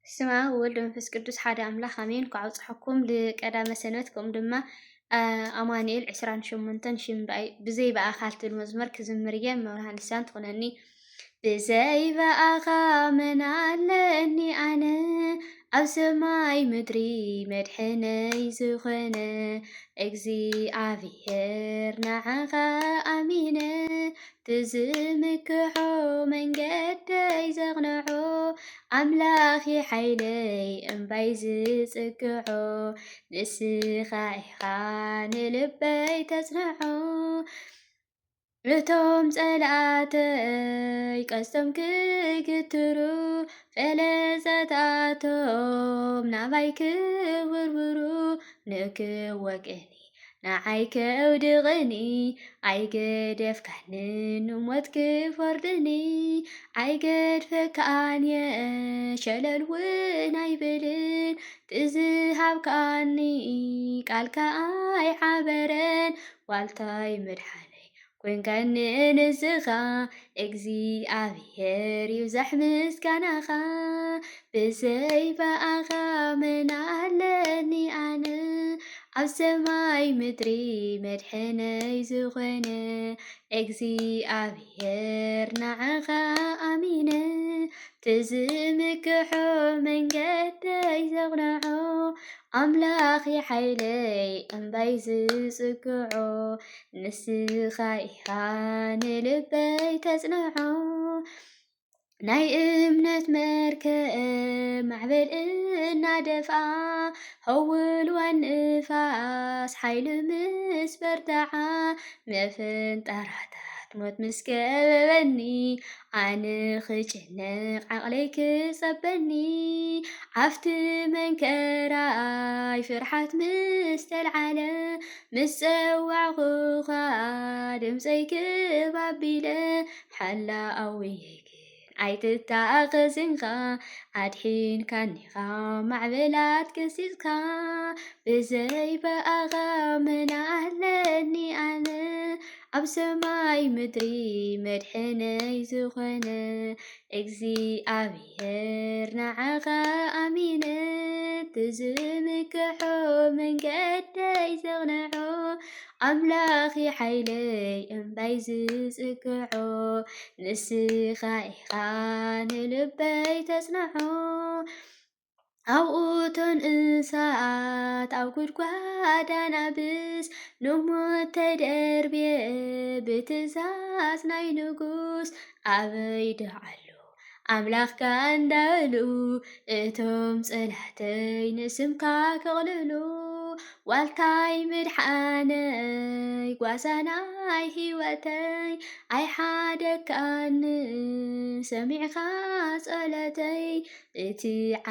ስማ ወልድ መንፈስ ቅዱስ ሓደ ኣምላኽ ኣሜን። ክዓብፅሐኩም ልቀዳመ ሰንበት ከምኡ ድማ ኣማኑኤል 28 ሽምባይ ብዘይ በኣኻል ትብል መዝሙር ክዝምር እየ። መብርሃን ልሳን ትኾነኒ ብዘይ በኣኻ መን ኣለኒ ኣነ ኣብ ሰማይ ምድሪ መድሕነይ ዝኾነ እግዚኣብሔር ንዓኻ ኣሚነ ትዝምክሖ መንገደይ ዘቕንዖ ኣምላኺ ሓይለይ እምባይ ዝጽግዖ ንስኻ ኢኻ ንልበይ ተጽንዖ እቶም ጸላእተይ ቀስቶም ክግትሩ ፈለጸታቶም ናባይ ክውርውሩ ንክወቅኒ ንዓይ ከውድቕኒ ኣይገደፍካንን ሞት ክፈርድኒ ኣይገድፈካንየ ሸለል እውን ኣይብልን ትዝሃብካኒ ቃልካ ኣይሓበረን ዋልታይ መድሓነይ ኮንካኒ ንስኻ እግዚኣብሔር ይብዛሕ ምስጋናኻ ብዘይ በኣኻ መን ኣለኒ ኣነ ኣብ ሰማይ ምድሪ መድሕነይ ዝኾነ እግዚኣብሔር ንዓኻ ኣሚነ ትዝምክሖ መንገደይ ዘቕንዖ ኣምላኺ ሓይለይ እምባይ ዝጽግዖ ንስኻ ኢኻ ንልበይ ተጽንዖ ናይ እምነት መርከብ ማዕበል እናደፍኣ هول وانفاس حيل مسبرتعا مفنطراتات موت مسكبني عن خجنق عقليك صبني عفت من كراي فرحات مستلعلة مسوع غادم زيك بابيلة حلا قويك ኣይትታኸዝንካ ኣድሒንካኒኻ ማዕበላት ከሲስካ ብዘይ በኣኻ መን ኣለኒ ኣነ ኣብ ሰማይ ምድሪ መድሕነይ ዝኾነ እግዚኣብሔር ንዓኻ ኣሚነ ትዝምክሖ መንገደይ ዘቕንዖ ኣምላኺ ሓይለይ እምባይ ዝጽግዖ ንስኻ ኢኻ ንልበይ ተጽንዖ ኣብኡ ተንእሳት ኣብ ጉድጓድ ኣናብስ ንሞት ተደርብየ ብትእዛዝ ናይ ንጉስ ኣበይ ደዓሉ ኣምላኽካ እንዳበሉ እቶም ጸላተይ ንስምካ ከቕልሉ ዋልታይ ምድሓነይ ጓሳናይ ሂወተይ ኣይሓደካኒ ሰሚዕኻ ጸለተይ እቲ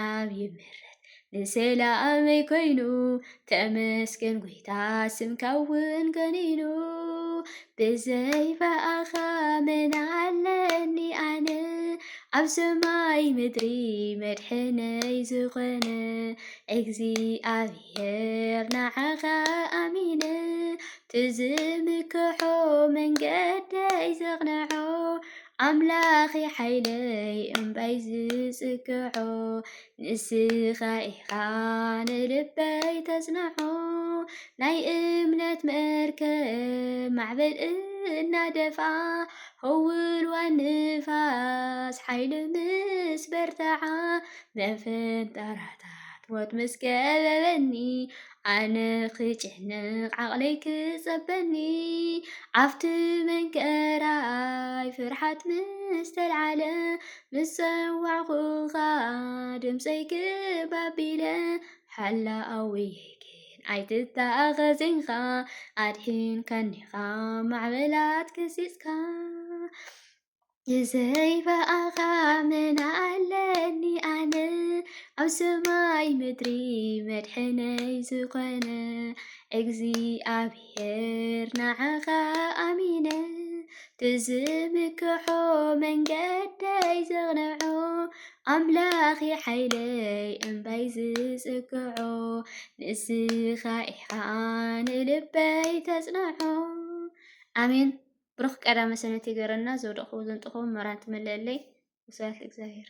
ዓብዪ ምሕረት ንሰላመይ ኮይኑ ተመስገን ጎይታ ስምካ እውን ገኒኑ ብዘይ በኣኻ መን ኣለኒ ኣነ ኣብ ሰማይ ምድሪ መድሕነይ ዝኾነ እግዚኣብሔር ንዓኻ ኣሚነ ትዝምክሖ መንገደይ ዘቕንዖ ኣምላኺ ሓይለይ እምባይ ዝጽግዖ ንስኻ ኢኻ ንልበይ ተጽንዖ ናይ እምነት መርከብ ማዕበል እናደፍኣ هول ንፋስ ሓይሊ ምስ በርትዓ መፈንጠራታት ሞት ምስ ከበበኒ ኣነ ክጭንቕ ዓቕለይ ክጸበኒ ዓፍቲ መንከራይ ፍርሓት ምስ ተልዓለ ምስ ፀዋዕኹኻ ድምፀይ ክባቢለ ሓላኣዊየ ግን ኣይትታኸዝንኻ ኣድሒንካኒኻ ማዕበላት ከሲስካ ብዘይ በኣኻ መን ኣለኒ ኣነ ኣብ ሰማይ ምድሪ መድሕነይ ዝኾነ እግዚኣብሔር ንዓኻ ኣሚነ ትዝምክሖ መንገደይ ዘቕንዖ ኣምላኺ ሓይለይ እምባይ ዝጽግዖ ንስኻ ኢኻ ንልበይ ተጽንዖ ኣሜን። ብሩኽ ቀዳመ ሰንበት ይገረና ዘውደቕኹ ዘንጥኹም መራን ትመለለይ ወስብሐት ለእግዚአብሔር።